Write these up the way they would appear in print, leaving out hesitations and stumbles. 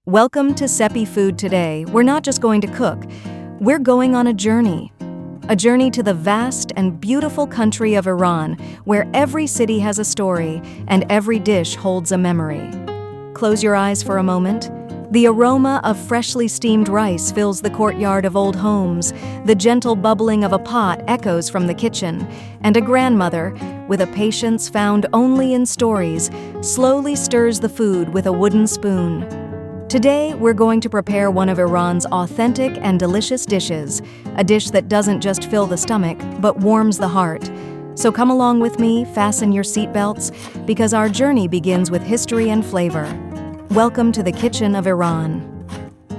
Welcome to Sepi Food today. We're not just going to cook, we're going on a journey. A journey to the vast and beautiful country of Iran, where every city has a story and every dish holds a memory. Close your eyes for a moment. The aroma of freshly steamed rice fills the courtyard of old homes. The gentle bubbling of a pot echoes from the kitchen, and a grandmother, with a patience found only in stories, slowly stirs the food with a wooden spoon. Today, we're going to prepare one of Iran's authentic and delicious dishes, a dish that doesn't just fill the stomach, but warms the heart. So come along with me, fasten your seatbelts, because our journey begins with history and flavor. Welcome to the kitchen of Iran.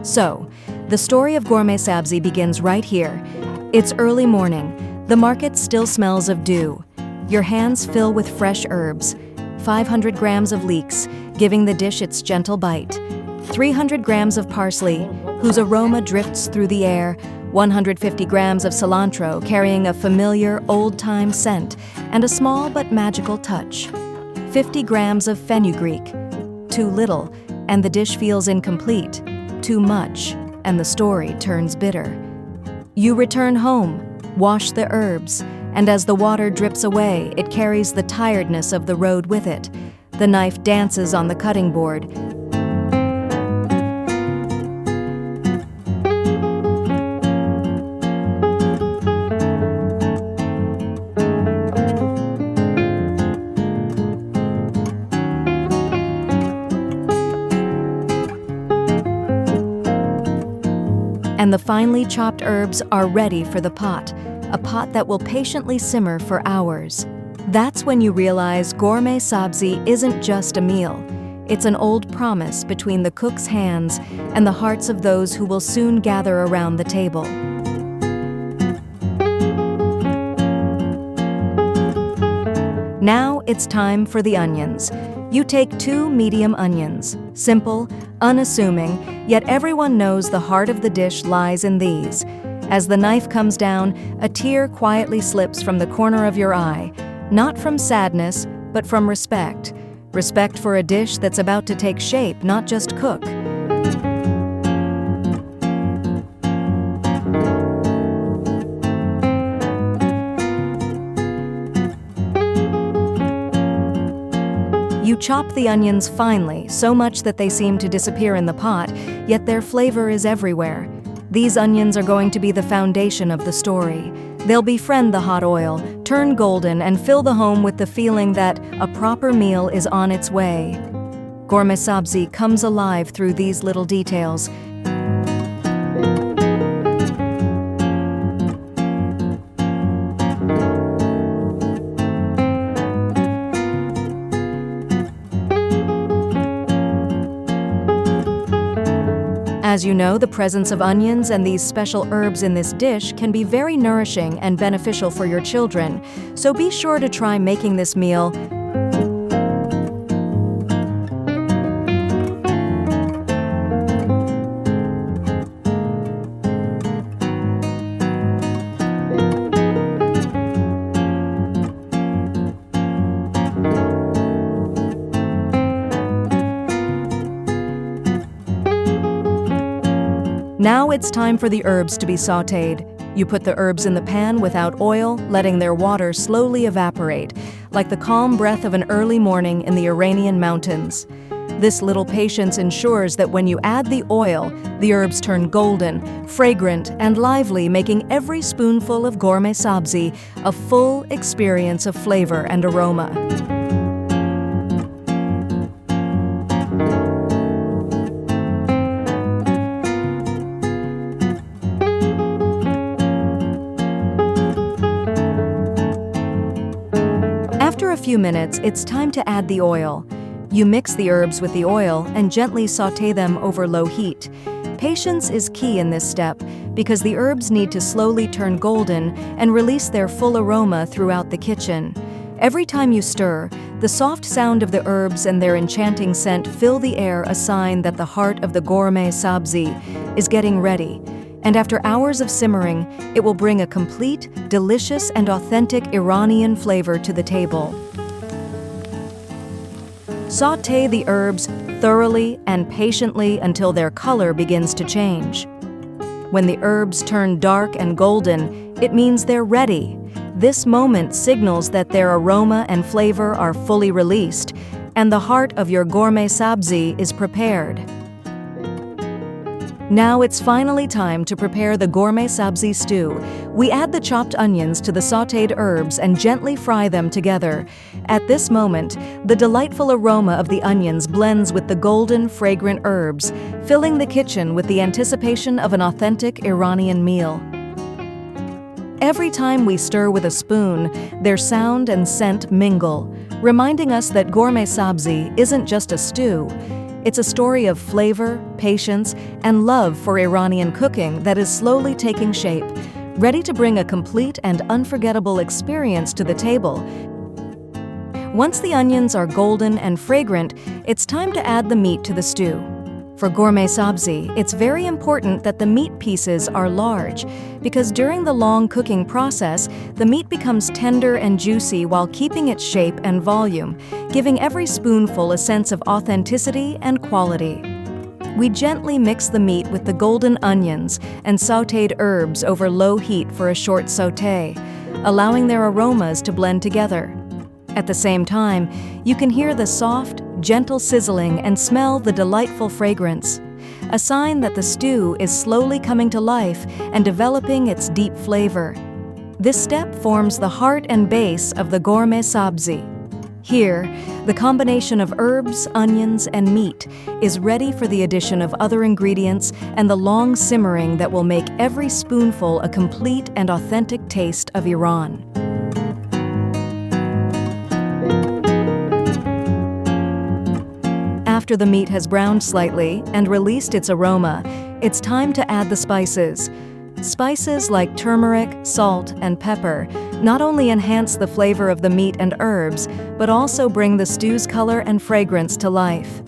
So, the story of Ghormeh Sabzi begins right here. It's early morning. The market still smells of dew. Your hands fill with fresh herbs. 500 grams of leeks, giving the dish its gentle bite. 300 grams of parsley, whose aroma drifts through the air. 150 grams of cilantro, carrying a familiar, old-time scent, and a small but magical touch. 50 grams of fenugreek. Too little, and the dish feels incomplete. Too much, and the story turns bitter. You return home, wash the herbs, and as the water drips away, it carries the tiredness of the road with it. The knife dances on the cutting board. And the finely chopped herbs are ready for the pot, a pot that will patiently simmer for hours. That's when you realize Ghormeh Sabzi isn't just a meal. It's an old promise between the cook's hands and the hearts of those who will soon gather around the table. Now it's time for the onions. You take 2 medium onions, simple, unassuming, yet everyone knows the heart of the dish lies in these. As the knife comes down, a tear quietly slips from the corner of your eye, not from sadness, but from respect. Respect for a dish that's about to take shape, not just cook. You chop the onions finely, so much that they seem to disappear in the pot, yet their flavor is everywhere. These onions are going to be the foundation of the story. They'll befriend the hot oil, turn golden, and fill the home with the feeling that a proper meal is on its way. Ghormeh Sabzi comes alive through these little details. As you know, the presence of onions and these special herbs in this dish can be very nourishing and beneficial for your children, so be sure to try making this meal. Now it's time for the herbs to be sautéed. You put the herbs in the pan without oil, letting their water slowly evaporate, like the calm breath of an early morning in the Iranian mountains. This little patience ensures that when you add the oil, the herbs turn golden, fragrant, and lively, making every spoonful of Ghormeh Sabzi a full experience of flavor and aroma. After a few minutes, it's time to add the oil. You mix the herbs with the oil and gently sauté them over low heat. Patience is key in this step because the herbs need to slowly turn golden and release their full aroma throughout the kitchen. Every time you stir, the soft sound of the herbs and their enchanting scent fill the air, a sign that the heart of the Ghormeh Sabzi is getting ready. And after hours of simmering, it will bring a complete, delicious, and authentic Iranian flavor to the table. Sauté the herbs thoroughly and patiently until their color begins to change. When the herbs turn dark and golden, it means they're ready. This moment signals that their aroma and flavor are fully released, and the heart of your Ghormeh Sabzi is prepared. Now it's finally time to prepare the Ghormeh Sabzi stew. We add the chopped onions to the sautéed herbs and gently fry them together. At this moment, the delightful aroma of the onions blends with the golden, fragrant herbs, filling the kitchen with the anticipation of an authentic Iranian meal. Every time we stir with a spoon, their sound and scent mingle, reminding us that Ghormeh Sabzi isn't just a stew. It's a story of flavor, patience, and love for Iranian cooking that is slowly taking shape, ready to bring a complete and unforgettable experience to the table. Once the onions are golden and fragrant, it's time to add the meat to the stew. For Ghormeh Sabzi, it's very important that the meat pieces are large, because during the long cooking process, the meat becomes tender and juicy while keeping its shape and volume, giving every spoonful a sense of authenticity and quality. We gently mix the meat with the golden onions and sautéed herbs over low heat for a short sauté, allowing their aromas to blend together. At the same time, you can hear the soft, gentle sizzling and smell the delightful fragrance, a sign that the stew is slowly coming to life and developing its deep flavor. This step forms the heart and base of the Ghormeh Sabzi. Here, the combination of herbs, onions, and meat is ready for the addition of other ingredients and the long simmering that will make every spoonful a complete and authentic taste of Iran. After the meat has browned slightly and released its aroma, it's time to add the spices. Spices like turmeric, salt, and pepper not only enhance the flavor of the meat and herbs, but also bring the stew's color and fragrance to life.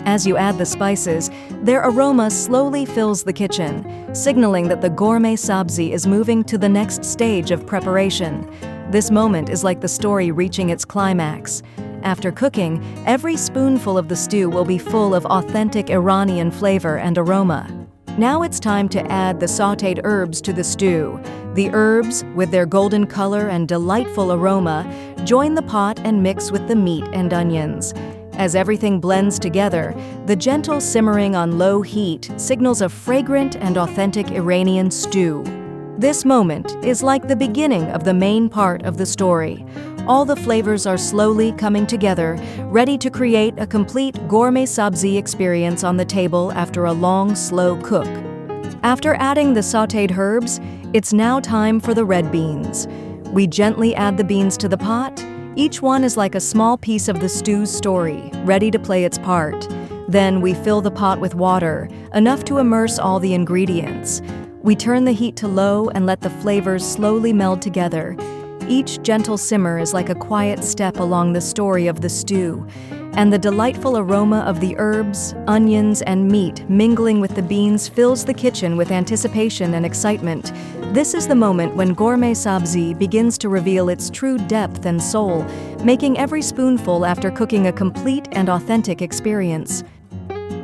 As you add the spices, their aroma slowly fills the kitchen, signaling that the Ghormeh Sabzi is moving to the next stage of preparation. This moment is like the story reaching its climax. After cooking, every spoonful of the stew will be full of authentic Iranian flavor and aroma. Now it's time to add the sautéed herbs to the stew. The herbs, with their golden color and delightful aroma, join the pot and mix with the meat and onions. As everything blends together, the gentle simmering on low heat signals a fragrant and authentic Iranian stew. This moment is like the beginning of the main part of the story. All the flavors are slowly coming together, ready to create a complete Ghormeh Sabzi experience on the table after a long, slow cook. After adding the sautéed herbs, it's now time for the red beans. We gently add the beans to the pot. Each one is like a small piece of the stew's story, ready to play its part. Then we fill the pot with water, enough to immerse all the ingredients. We turn the heat to low and let the flavors slowly meld together. Each gentle simmer is like a quiet step along the story of the stew, and the delightful aroma of the herbs, onions, and meat mingling with the beans fills the kitchen with anticipation and excitement. This is the moment when Ghormeh Sabzi begins to reveal its true depth and soul, making every spoonful after cooking a complete and authentic experience.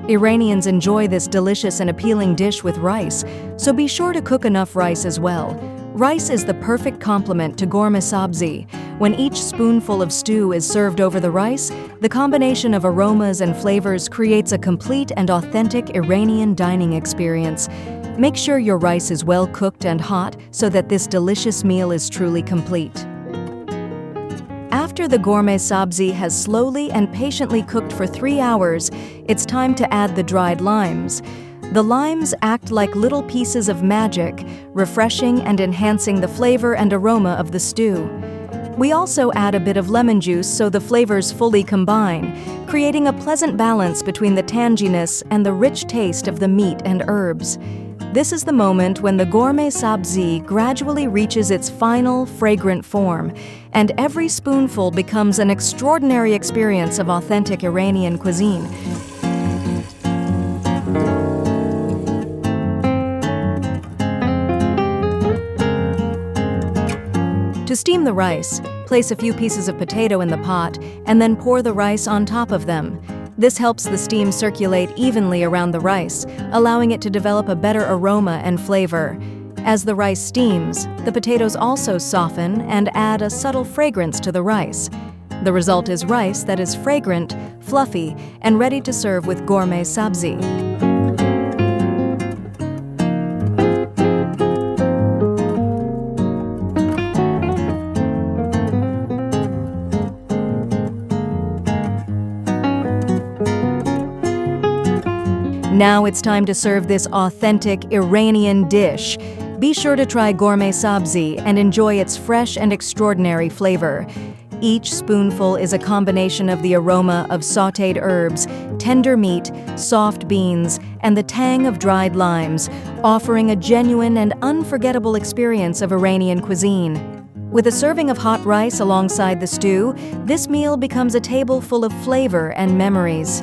Iranians enjoy this delicious and appealing dish with rice, so be sure to cook enough rice as well. Rice is the perfect complement to Ghormeh Sabzi. When each spoonful of stew is served over the rice, the combination of aromas and flavors creates a complete and authentic Iranian dining experience. Make sure your rice is well cooked and hot so that this delicious meal is truly complete. After the Ghormeh Sabzi has slowly and patiently cooked for 3 hours, it's time to add the dried limes. The limes act like little pieces of magic, refreshing and enhancing the flavor and aroma of the stew. We also add a bit of lemon juice so the flavors fully combine, creating a pleasant balance between the tanginess and the rich taste of the meat and herbs. This is the moment when the Ghormeh Sabzi gradually reaches its final, fragrant form, and every spoonful becomes an extraordinary experience of authentic Iranian cuisine. To steam the rice, Place a few pieces of potato in the pot and then pour the rice on top of them. This helps the steam circulate evenly around the rice, allowing it to develop a better aroma and flavor. As the rice steams, the potatoes also soften and add a subtle fragrance to the rice. The result is rice that is fragrant, fluffy, and ready to serve with Ghormeh Sabzi. Now it's time to serve this authentic Iranian dish. Be sure to try Ghormeh Sabzi and enjoy its fresh and extraordinary flavor. Each spoonful is a combination of the aroma of sautéed herbs, tender meat, soft beans, and the tang of dried limes, offering a genuine and unforgettable experience of Iranian cuisine. With a serving of hot rice alongside the stew, this meal becomes a table full of flavor and memories.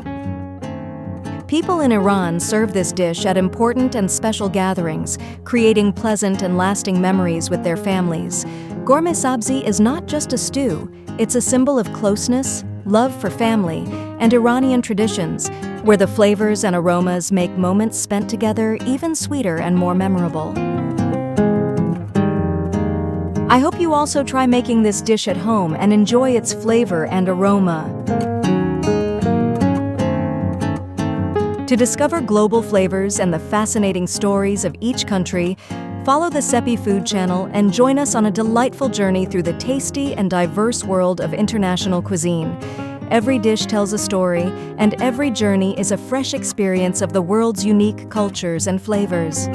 People in Iran serve this dish at important and special gatherings, creating pleasant and lasting memories with their families. Ghormeh Sabzi is not just a stew, it's a symbol of closeness, love for family, and Iranian traditions, where the flavors and aromas make moments spent together even sweeter and more memorable. I hope you also try making this dish at home and enjoy its flavor and aroma. To discover global flavors and the fascinating stories of each country, follow the Sepi Food channel and join us on a delightful journey through the tasty and diverse world of international cuisine. Every dish tells a story, and every journey is a fresh experience of the world's unique cultures and flavors.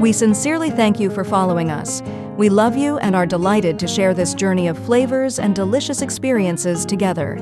We sincerely thank you for following us. We love you and are delighted to share this journey of flavors and delicious experiences together.